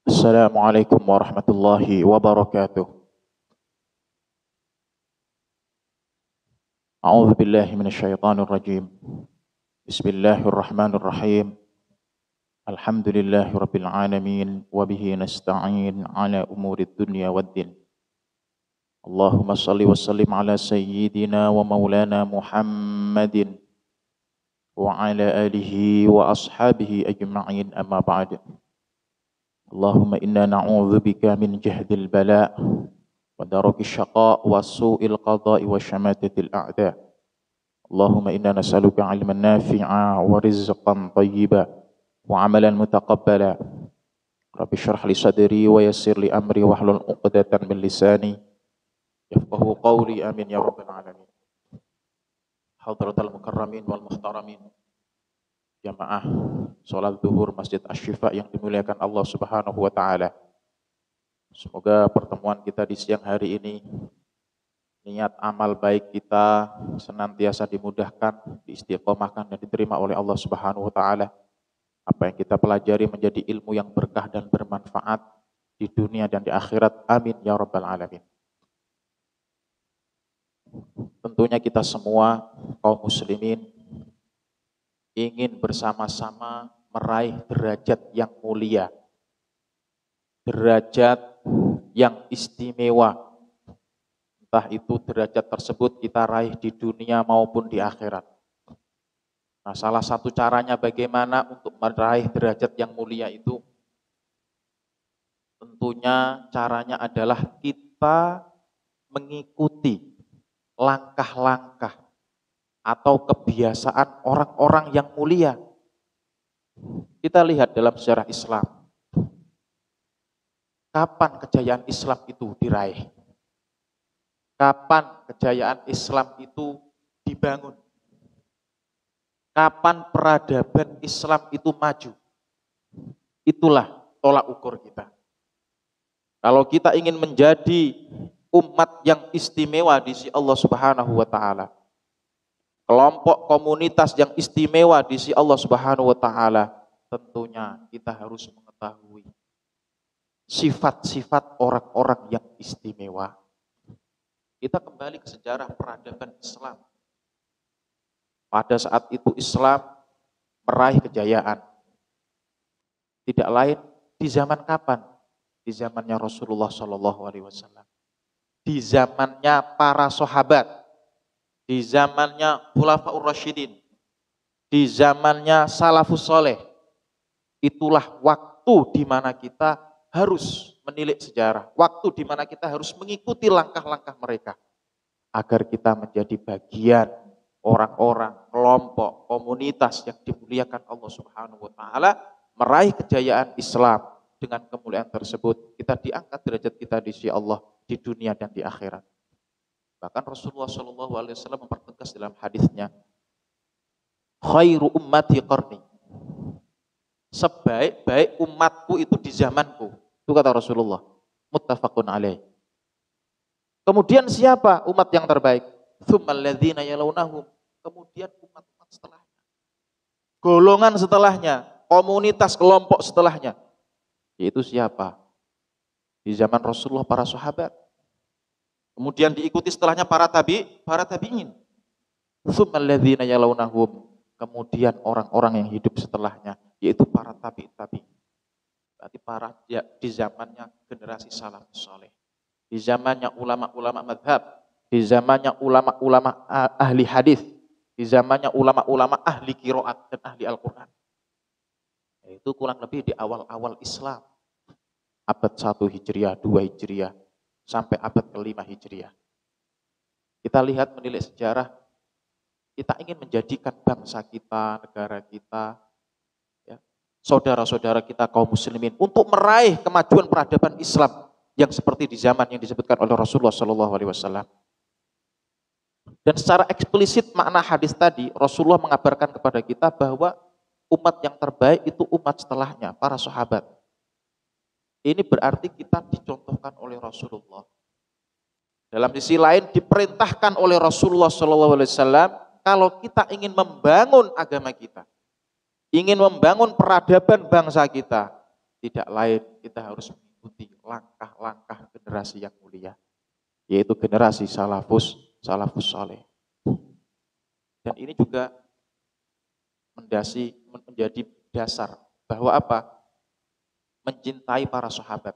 Assalamualaikum warahmatullahi wabarakatuh. A'udzu billahi minasyaitonir rajim. Bismillahirrahmanirrahim. Alhamdulillahirabbil alamin wa bihi nasta'in ala umurid dunya waddin. Allahumma shalli wa sallim ala sayyidina wa maulana Muhammadin wa ala alihi wa ashabihi ajma'in, amma ba'd. Allahumma inna na'udzubika min jahdil bala' wa daraki syaqa' wa su'il qada'i wa syamatatil a'da. Allahumma inna nas'aluka 'ilman nafi'a wa rizqan thayyiba wa 'amalan mutaqabbala. Rabbi shrah li sadri wa yassir li amri wa hlul 'uqdatan min lisani yafqahu qawli, amin ya rabbal alamin. Hadratal mukarramin wal muhtaramin, jamaah salat zuhur Masjid Asy-Syifa yang dimuliakan Allah Subhanahu wa taala. Semoga pertemuan kita di siang hari ini, niat amal baik kita senantiasa dimudahkan, diistiqomahkan dan diterima oleh Allah Subhanahu wa taala. Apa yang kita pelajari menjadi ilmu yang berkah dan bermanfaat di dunia dan di akhirat. Amin ya rabbal alamin. Tentunya kita semua kaum muslimin ingin bersama-sama meraih derajat yang mulia, derajat yang istimewa. Entah itu derajat tersebut kita raih di dunia maupun di akhirat. Nah, salah satu caranya bagaimana untuk meraih derajat yang mulia itu? Tentunya caranya adalah kita mengikuti langkah-langkah atau kebiasaan orang-orang yang mulia. Kita lihat dalam sejarah Islam, kapan kejayaan Islam itu diraih? Kapan kejayaan Islam itu dibangun? Kapan peradaban Islam itu maju? Itulah tolak ukur kita. Kalau kita ingin menjadi umat yang istimewa di sisi Allah Subhanahu wa taala, kelompok komunitas yang istimewa di sisi Allah Subhanahu wa taala, tentunya kita harus mengetahui sifat-sifat orang-orang yang istimewa. Kita kembali ke sejarah peradaban Islam. Pada saat itu Islam meraih kejayaan. Tidak lain di zaman kapan? Di zamannya Rasulullah SAW. Di zamannya para sahabat, di zamannya Khulafaur Rasyidin, di zamannya Salafus Saleh. Itulah waktu di mana kita harus menilik sejarah, waktu di mana kita harus mengikuti langkah-langkah mereka agar kita menjadi bagian orang-orang, kelompok, komunitas yang dimuliakan Allah Subhanahu wa taala, meraih kejayaan Islam. Dengan kemuliaan tersebut kita diangkat derajat kita di sisi Allah di dunia dan di akhirat. Bahkan Rasulullah SAW mempertegas dalam hadisnya, khairu ummati qarni, sebaik-baik umatku itu di zamanku. Itu kata Rasulullah. Muttafaqun alaih. Kemudian siapa umat yang terbaik? Tsummal ladzina yalunahum. Kemudian umat-umat setelahnya. Golongan setelahnya, komunitas kelompok setelahnya. Yaitu siapa? Di zaman Rasulullah para sahabat. Kemudian diikuti setelahnya para tabi'in. Tsummal ladzina yalunahum. Kemudian orang-orang yang hidup setelahnya, yaitu para tabi'in. Berarti para di zamannya generasi salafus saleh. Di zamannya ulama-ulama madhab, di zamannya ulama-ulama ahli hadis, di zamannya ulama-ulama ahli qiraat dan ahli Al-Qur'an. Itu kurang lebih di awal-awal Islam. Abad 1 Hijriah, 2 Hijriah, sampai abad ke-5 Hijriah. Kita lihat menilik sejarah, kita ingin menjadikan bangsa kita, negara kita, ya, saudara-saudara kita kaum muslimin untuk meraih kemajuan peradaban Islam yang seperti di zaman yang disebutkan oleh Rasulullah SAW. Dan secara eksplisit makna hadis tadi, Rasulullah mengabarkan kepada kita bahwa umat yang terbaik itu umat setelahnya, para sahabat. Ini berarti kita dicontohkan oleh Rasulullah Dalam sisi lain diperintahkan oleh Rasulullah SAW, kalau kita ingin membangun agama kita, ingin membangun peradaban bangsa kita, tidak lain kita harus mengikuti langkah-langkah generasi yang mulia, yaitu generasi salafus saleh. Dan ini juga menjadi dasar bahwa apa? Mencintai para sahabat,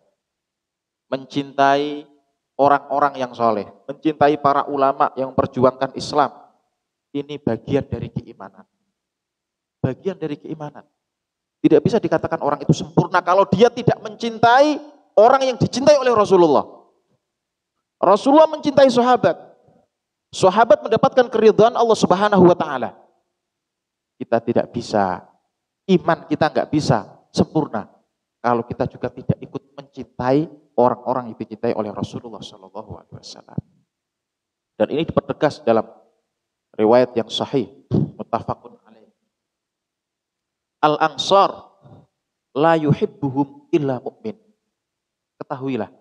mencintai orang-orang yang soleh, mencintai para ulama yang memperjuangkan Islam. Ini bagian dari keimanan. Bagian dari keimanan. Tidak bisa dikatakan orang itu sempurna kalau dia tidak mencintai orang yang dicintai oleh Rasulullah. Rasulullah mencintai sahabat. Sahabat mendapatkan keridhaan Allah Subhanahu wa taala. Kita tidak bisa, iman kita nggak bisa sempurna kalau kita juga tidak ikut mencintai orang-orang yang dicintai oleh Rasulullah Shallallahu Alaihi Wasallam. Dan ini dipertegas dalam riwayat yang sahih, muttafaqun alaih. Al-Ansar la yuhibbuhum illa mu'min. Ketahuilah,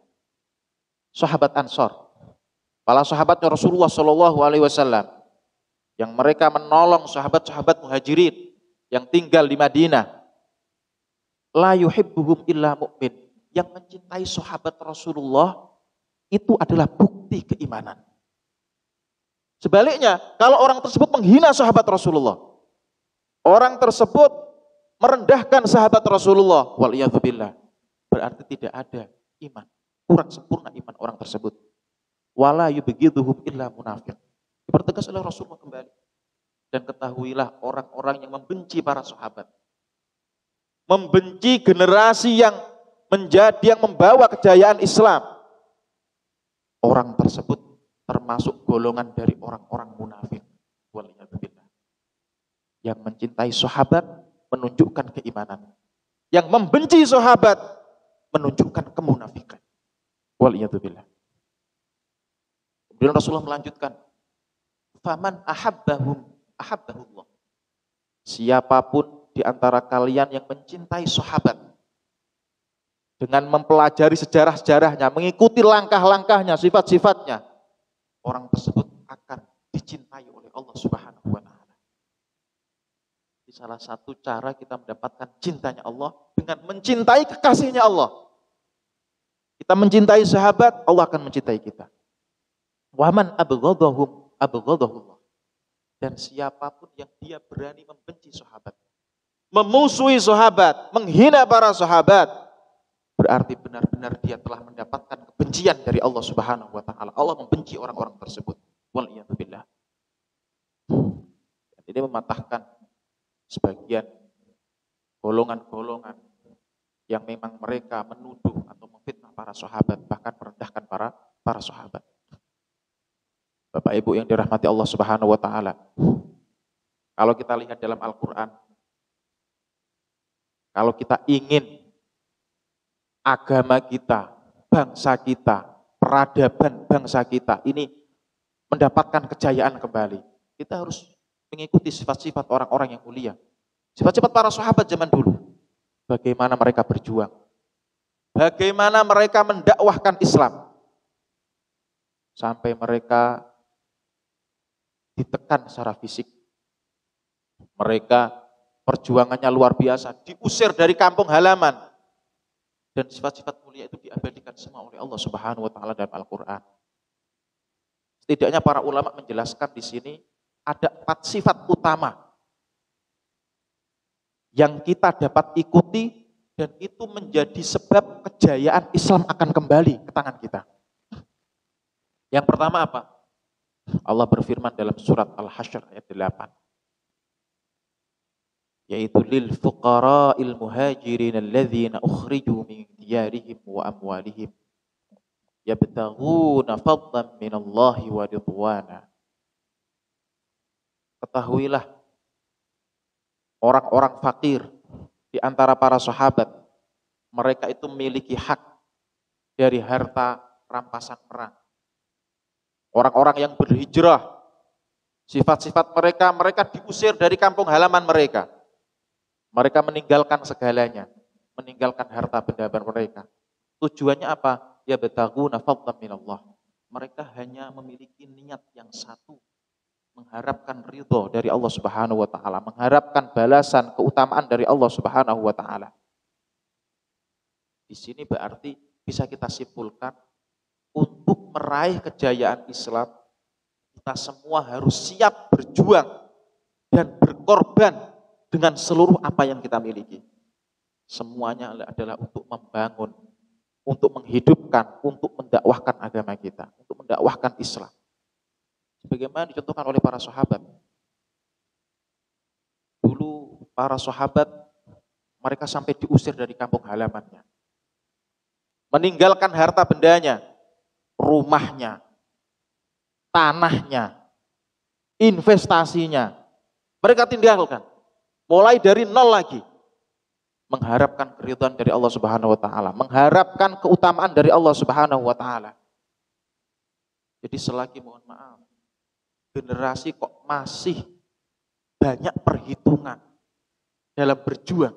sahabat Ansar, para sahabatnya Rasulullah Shallallahu Alaihi Wasallam, yang mereka menolong sahabat-sahabat muhajirin yang tinggal di Madinah, la yuhibbuhum illa mu'min. Yang mencintai sahabat Rasulullah itu adalah bukti keimanan. Sebaliknya, kalau orang tersebut menghina sahabat Rasulullah, orang tersebut merendahkan sahabat Rasulullah, waliyadzubillah, berarti tidak ada iman, kurang sempurna iman orang tersebut. Wala yubghiduhum illa munafiq. Dipertegas oleh Rasulullah kembali. Dan ketahuilah orang-orang yang membenci para sahabat, membenci generasi yang membawa kejayaan Islam, orang tersebut termasuk golongan dari orang-orang munafik. Waliyadzubillah. Yang mencintai sahabat menunjukkan keimanan, yang membenci sahabat menunjukkan kemunafikan. Waliyadzubillah. Kemudian Rasulullah melanjutkan, faman ahabbahum ahabbahullah. Siapapun di antara kalian yang mencintai sahabat, dengan mempelajari sejarah-sejarahnya, mengikuti langkah-langkahnya, sifat-sifatnya, orang tersebut akan dicintai oleh Allah Subhanahu wa taala. Di salah satu cara kita mendapatkan cintanya Allah dengan mencintai kekasihnya Allah. Kita mencintai sahabat, Allah akan mencintai kita. Waman abghadahum abghadahullah. Dan siapapun yang dia berani membenci sahabat, memusuhi sahabat, menghina para sahabat, berarti benar-benar dia telah mendapatkan kebencian dari Allah Subhanahu wa taala. Allah membenci orang-orang tersebut. Waliyadzubillah. Ini mematahkan sebagian golongan-golongan yang memang mereka menuduh atau memfitnah para sahabat, bahkan merendahkan para sahabat. Bapak Ibu yang dirahmati Allah Subhanahu wa taala. Kalau kita lihat dalam Al-Qur'an, kalau kita ingin agama kita, bangsa kita, peradaban bangsa kita ini mendapatkan kejayaan kembali, kita harus mengikuti sifat-sifat orang-orang yang mulia. Sifat-sifat para sahabat zaman dulu. Bagaimana mereka berjuang. Bagaimana mereka mendakwahkan Islam. Sampai mereka ditekan secara fisik. Mereka perjuangannya luar biasa, diusir dari kampung halaman. Dan sifat-sifat mulia itu diabadikan semua oleh Allah Subhanahu wa taala dalam Al-Qur'an. Setidaknya para ulama menjelaskan di sini ada 4 sifat utama yang kita dapat ikuti dan itu menjadi sebab kejayaan Islam akan kembali ke tangan kita. Yang pertama apa? Allah berfirman dalam surat Al-Hasyr ayat 8. Yaitu lil fuqara'il muhajirin alladzina ukhriju min diyarihim wa amwalihim yabtaghuna fadlan minallahi wa ridwana. Ketahuilah orang-orang fakir di antara para sahabat, mereka itu memiliki hak dari harta rampasan perang. Orang-orang yang berhijrah, sifat-sifat mereka diusir dari kampung halaman mereka. Mereka meninggalkan segalanya, meninggalkan harta benda mereka. Tujuannya apa? Ya betaghuna fadlan minallah. Mereka hanya hanya memiliki niat yang satu, mengharapkan ridho dari Allah Subhanahu wa taala, mengharapkan balasan, keutamaan dari Allah Subhanahu wa taala. Di sini berarti bisa kita simpulkan, untuk meraih kejayaan Islam, kita semua harus siap berjuang dan berkorban dengan seluruh apa yang kita miliki. Semuanya adalah untuk membangun, untuk menghidupkan, untuk mendakwahkan agama kita, untuk mendakwahkan Islam. Sebagaimana dicontohkan oleh para sahabat. Dulu para sahabat, mereka sampai diusir dari kampung halamannya. Meninggalkan harta bendanya, rumahnya, tanahnya, investasinya. Mereka tinggalkan. Mulai dari nol lagi. Mengharapkan keridhaan dari Allah Subhanahu wa taala, mengharapkan keutamaan dari Allah Subhanahu wa taala. Jadi selagi, mohon maaf, generasi kok masih banyak perhitungan dalam berjuang,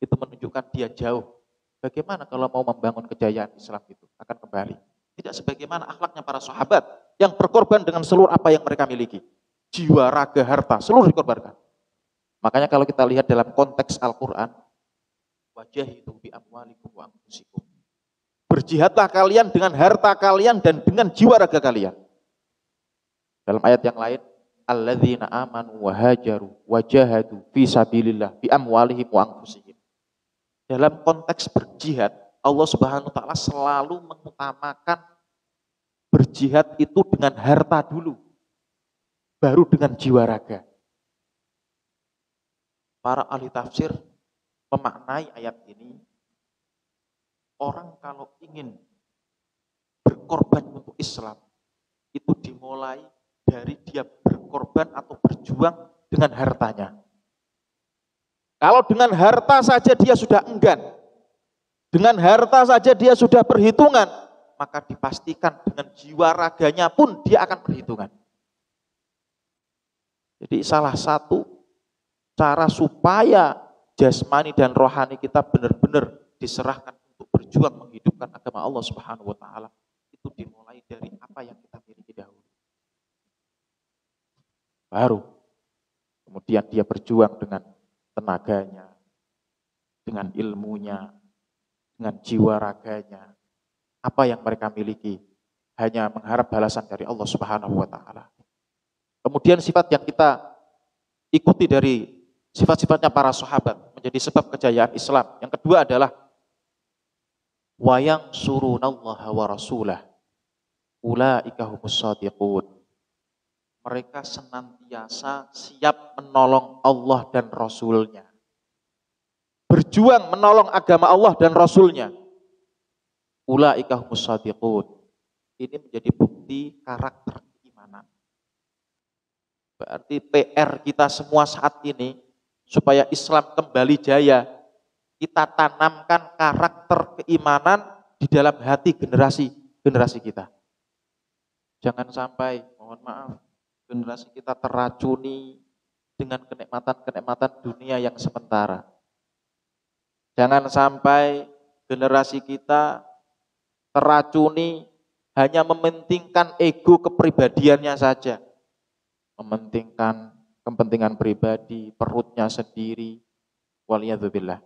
itu menunjukkan dia jauh. Bagaimana kalau mau membangun kejayaan Islam itu akan kembali? Tidak sebagaimana akhlaknya para sahabat yang berkorban dengan seluruh apa yang mereka miliki. Jiwa, raga, harta, seluruh dikorbankan. Makanya kalau kita lihat dalam konteks Al-Quran, wajahidu bi amwalikum wa anfusikum. Berjihadlah kalian dengan harta kalian dan dengan jiwa raga kalian. Dalam ayat yang lain, alladzina amanu wa hajaru wa jahadu fi sabilillah bi amwalihim wa anfusihim. Dalam konteks berjihad, Allah Subhanahu wa taala selalu mengutamakan berjihad itu dengan harta dulu, baru dengan jiwa raga. Para ahli tafsir memaknai ayat ini, orang kalau ingin berkorban untuk Islam, itu dimulai dari dia berkorban atau berjuang dengan hartanya. Kalau dengan harta saja dia sudah enggan, dengan harta saja dia sudah perhitungan, maka dipastikan dengan jiwa raganya pun dia akan perhitungan. Jadi salah satu cara supaya jasmani dan rohani kita benar-benar diserahkan untuk berjuang menghidupkan agama Allah Subhanahu wa taala, itu dimulai dari apa yang kita miliki dahulu. Baru kemudian dia berjuang dengan tenaganya, dengan ilmunya, dengan jiwa raganya. Apa yang mereka miliki hanya mengharap balasan dari Allah Subhanahu wa taala. Kemudian sifat yang kita ikuti dari sifat-sifatnya para sahabat menjadi sebab kejayaan Islam. Yang kedua adalah wayang surunallaha wa rasulah ulaika humus shadiqun. Mereka senantiasa siap menolong Allah dan Rasulnya. Berjuang menolong agama Allah dan Rasulnya. Ulaika humus shadiqun. Ini menjadi bukti karakter keimanan. Berarti PR kita semua saat ini, supaya Islam kembali jaya, kita tanamkan karakter keimanan di dalam hati generasi kita. Jangan sampai, mohon maaf, generasi kita teracuni dengan kenikmatan-kenikmatan dunia yang sementara. Jangan sampai generasi kita teracuni hanya mementingkan ego kepribadiannya saja. Mementingkan kepentingan pribadi, perutnya sendiri, waliyadzubillah.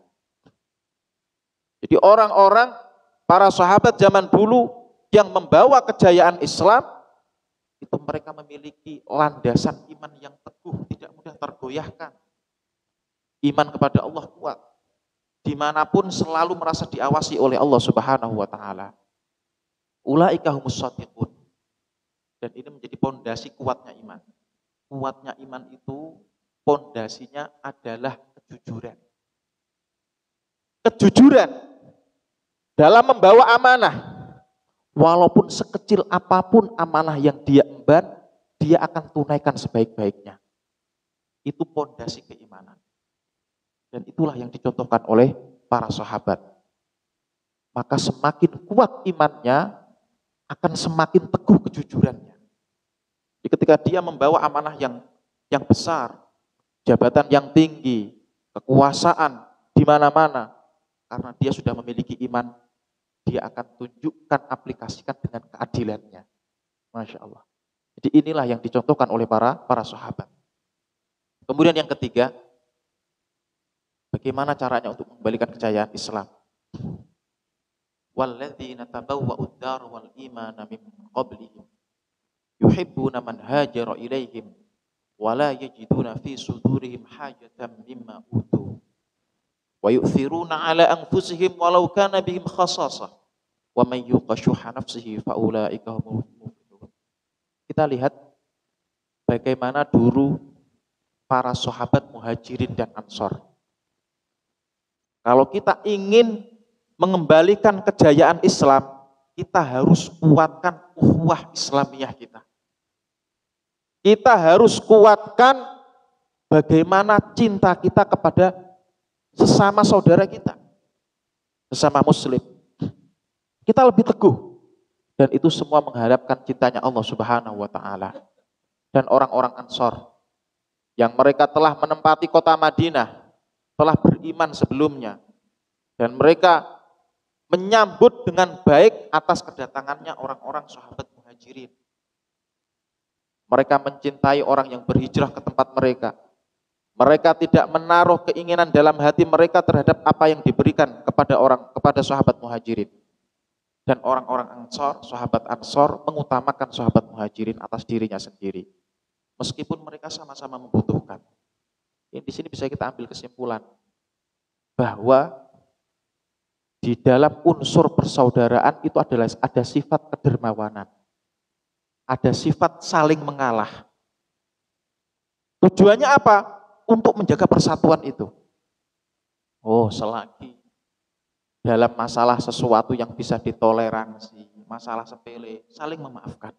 Jadi orang-orang, para sahabat zaman dulu yang membawa kejayaan Islam, itu mereka memiliki landasan iman yang teguh, tidak mudah tergoyahkan. Iman kepada Allah kuat, dimanapun selalu merasa diawasi oleh Allah Subhanahu wa taala. Ulaika humus shadiqun. Dan ini menjadi pondasi kuatnya iman. Kuatnya iman itu pondasinya adalah kejujuran. Kejujuran dalam membawa amanah. Walaupun sekecil apapun amanah yang dia emban, dia akan tunaikan sebaik-baiknya. Itu pondasi keimanan. Dan itulah yang dicontohkan oleh para sahabat. Maka semakin kuat imannya, akan semakin teguh kejujurannya. Jadi ketika dia membawa amanah yang besar, jabatan yang tinggi, kekuasaan di mana-mana, karena dia sudah memiliki iman, dia akan tunjukkan, aplikasikan dengan keadilannya. Masya Allah. Jadi inilah yang dicontohkan oleh para sahabat. Kemudian yang ketiga, bagaimana caranya untuk mengembalikan kejayaan Islam? Walladzina tabawwa'ud dar wal imana min qablihim yuhibbuna man hajara ilaihim wa la yajiduna fi sudurihim hajatan mimma utu wa yu'thiruna ala anfusihim walau kana bihim khasasah wa man yuqa syuhha nafsihi fa ulaika humul muflihun. Kita lihat bagaimana dulu para sahabat Muhajirin dan Ansor. Kalau kita ingin mengembalikan kejayaan Islam, kita harus kuatkan ukhuwah Islamiyah kita. Kita harus kuatkan bagaimana cinta kita kepada sesama saudara kita, sesama muslim. Kita lebih teguh. Dan itu semua mengharapkan cintanya Allah Subhanahu wa ta'ala. Dan orang-orang Ansor yang mereka telah menempati kota Madinah, telah beriman sebelumnya. Dan mereka menyambut dengan baik atas kedatangannya orang-orang sahabat Muhajirin. Mereka mencintai orang yang berhijrah ke tempat mereka. Mereka tidak menaruh keinginan dalam hati mereka terhadap apa yang diberikan kepada sahabat Muhajirin. Dan orang-orang Ansor, sahabat Ansor mengutamakan sahabat Muhajirin atas dirinya sendiri. Meskipun mereka sama-sama membutuhkan. Di sini bisa kita ambil kesimpulan bahwa di dalam unsur persaudaraan itu ada sifat kedermawanan. Ada sifat saling mengalah. Tujuannya apa? Untuk menjaga persatuan itu. Oh, selagi dalam masalah sesuatu yang bisa ditoleransi, masalah sepele, saling memaafkan.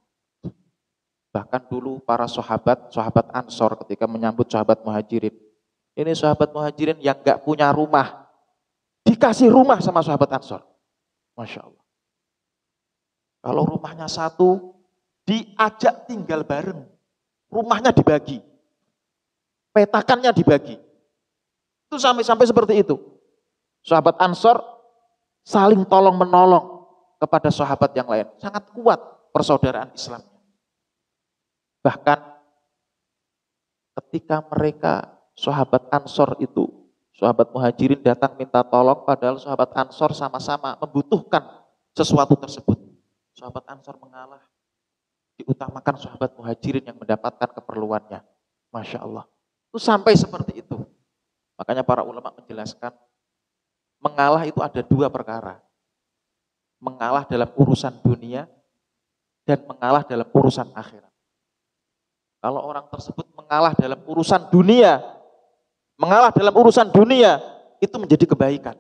Bahkan dulu para sahabat Ansor ketika menyambut sahabat Muhajirin. Ini sahabat Muhajirin yang gak punya rumah, dikasih rumah sama sahabat Ansor. Masya Allah. Kalau rumahnya satu, diajak tinggal bareng. Rumahnya dibagi. Petakannya dibagi. Itu sampai seperti itu. Sahabat Ansor saling tolong menolong kepada sahabat yang lain. Sangat kuat persaudaraan Islam. Bahkan ketika mereka sahabat Ansor itu, sahabat Muhajirin datang minta tolong, padahal sahabat Ansor sama-sama membutuhkan sesuatu tersebut. Sahabat Ansor mengalah, diutamakan sahabat Muhajirin yang mendapatkan keperluannya. Masya Allah. Itu sampai seperti itu. Makanya para ulama menjelaskan, mengalah itu ada dua perkara. Mengalah dalam urusan dunia dan mengalah dalam urusan akhirat. Kalau orang tersebut mengalah dalam urusan dunia, itu menjadi kebaikan.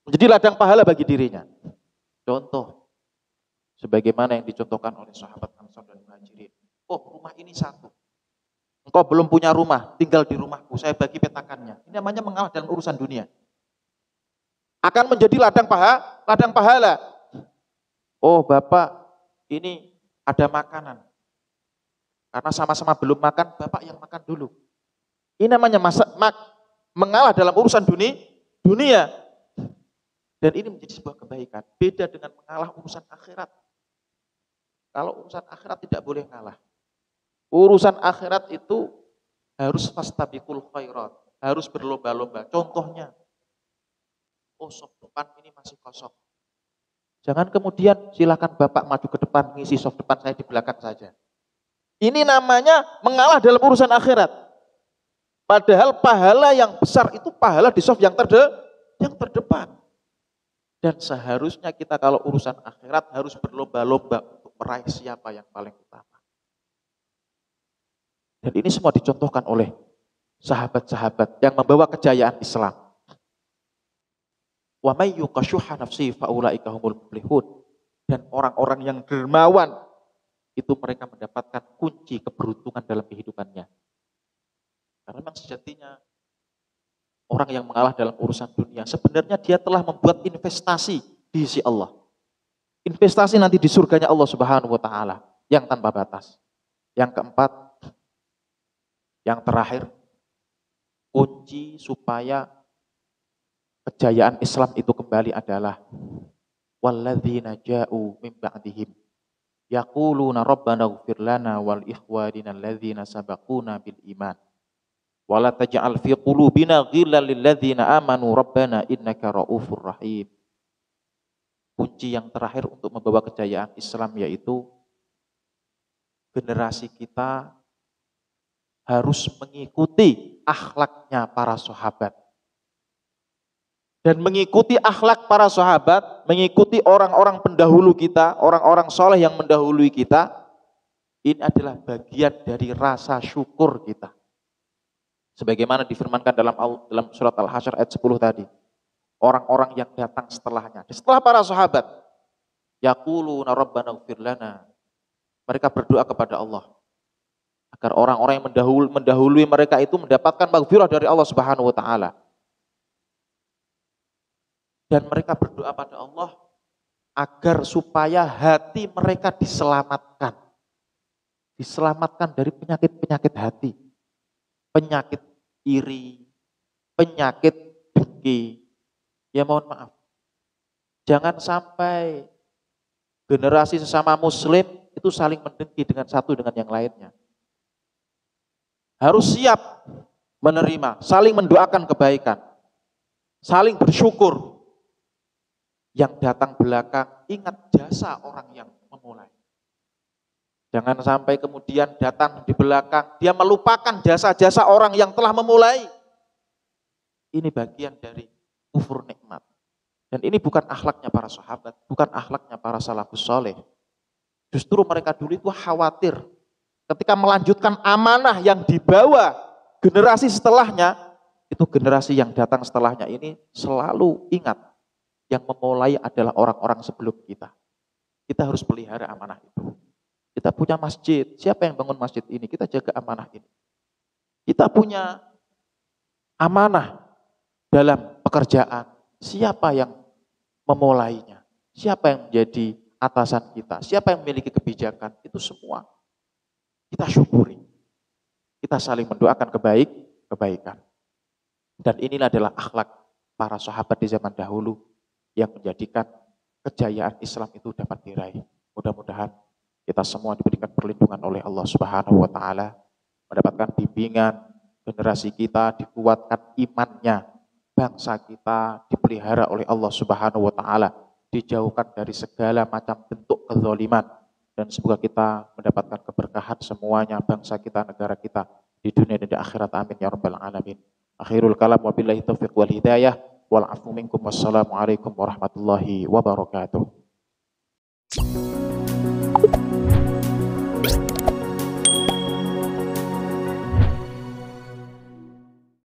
Menjadi ladang pahala bagi dirinya. Contoh, sebagaimana yang dicontohkan oleh sahabat Ansor dan Muhajirin. Oh, rumah ini satu. Engkau belum punya rumah, tinggal di rumahku, saya bagi petakannya. Ini namanya mengalah dalam urusan dunia. Akan menjadi ladang pahala. Oh, Bapak, ini ada makanan. Karena sama-sama belum makan, Bapak yang makan dulu. Ini namanya mengalah dalam urusan dunia. Dan ini menjadi sebuah kebaikan. Beda dengan mengalah urusan akhirat. Kalau urusan akhirat tidak boleh ngalah. Urusan akhirat itu harus fastabiqul khairat. Harus berlomba-lomba. Contohnya, oh soft depan ini masih kosong. Jangan kemudian silakan Bapak maju ke depan, ngisi soft depan, saya di belakang saja. Ini namanya mengalah dalam urusan akhirat. Padahal pahala yang besar itu pahala di soft yang terdepan. Dan seharusnya kita kalau urusan akhirat harus berlomba-lomba untuk meraih siapa yang paling utama. Dan ini semua dicontohkan oleh sahabat-sahabat yang membawa kejayaan Islam. Wa may yuqashuha nafsi fa ulaika humul muflihun. Dan orang-orang yang dermawan itu mereka mendapatkan kunci keberuntungan dalam kehidupannya. Karena memang sejatinya orang yang mengalah dalam urusan dunia sebenarnya dia telah membuat investasi di sisi Allah. Investasi nanti di surganya Allah Subhanahu wa taala yang tanpa batas. Yang keempat, yang terakhir, kunci supaya kejayaan Islam itu kembali adalah walladzina ja'u min ba'dihim yaquluna rabbana ighfir lana wal ikhwanina alladzina sabaquna bil iman wa la taj'al fi qulubina ghillan lil ladzina amanu rabbana innaka raufur rahim. Kunci yang terakhir untuk membawa kejayaan Islam yaitu generasi kita harus mengikuti akhlaknya para sahabat. Dan mengikuti akhlak para sahabat, mengikuti orang-orang pendahulu kita, orang-orang soleh yang mendahului kita, ini adalah bagian dari rasa syukur kita. Sebagaimana difirmankan dalam surat Al-Hasyr ayat 10 tadi. Orang-orang yang datang setelahnya, setelah para sahabat, yaquluna rabbana ighfir lana. Mereka berdoa kepada Allah agar orang-orang yang mendahului mereka itu mendapatkan maghfirah dari Allah Subhanahu wa taala. Dan mereka berdoa pada Allah agar supaya hati mereka diselamatkan. Diselamatkan dari penyakit-penyakit hati. Penyakit iri, penyakit dengki. Ya mohon maaf. Jangan sampai generasi sesama muslim itu saling mendengki dengan satu dengan yang lainnya. Harus siap menerima, saling mendoakan kebaikan. Saling bersyukur. Yang datang belakang, ingat jasa orang yang memulai. Jangan sampai kemudian datang di belakang, dia melupakan jasa-jasa orang yang telah memulai. Ini bagian dari kufur nikmat. Dan ini bukan akhlaknya para sahabat, bukan akhlaknya para salafus soleh. Justru mereka dulu itu khawatir ketika melanjutkan amanah yang dibawa generasi setelahnya, itu generasi yang datang setelahnya ini selalu ingat yang memulai adalah orang-orang sebelum kita. Kita harus pelihara amanah itu. Kita punya masjid, siapa yang bangun masjid ini? Kita jaga amanah ini. Kita punya amanah dalam pekerjaan, siapa yang memulainya? Siapa yang menjadi atasan kita? Siapa yang memiliki kebijakan? Itu semua kita syukuri. Kita saling mendoakan kebaikan. Dan inilah adalah akhlak para sahabat di zaman dahulu yang menjadikan kejayaan Islam itu dapat diraih. Mudah-mudahan kita semua diberikan perlindungan oleh Allah Subhanahu wa taala, mendapatkan bimbingan, generasi kita dikuatkan imannya, bangsa kita dipelihara oleh Allah Subhanahu wa taala, dijauhkan dari segala macam bentuk kezaliman, dan semoga kita mendapatkan keberkahan semuanya, bangsa kita, negara kita di dunia dan di akhirat. Amin ya rabbal alamin. Akhirul kalam wabillahi taufiq wal hidayah. Wal afu minkum. Wassalamualaikum warahmatullahi wabarakatuh.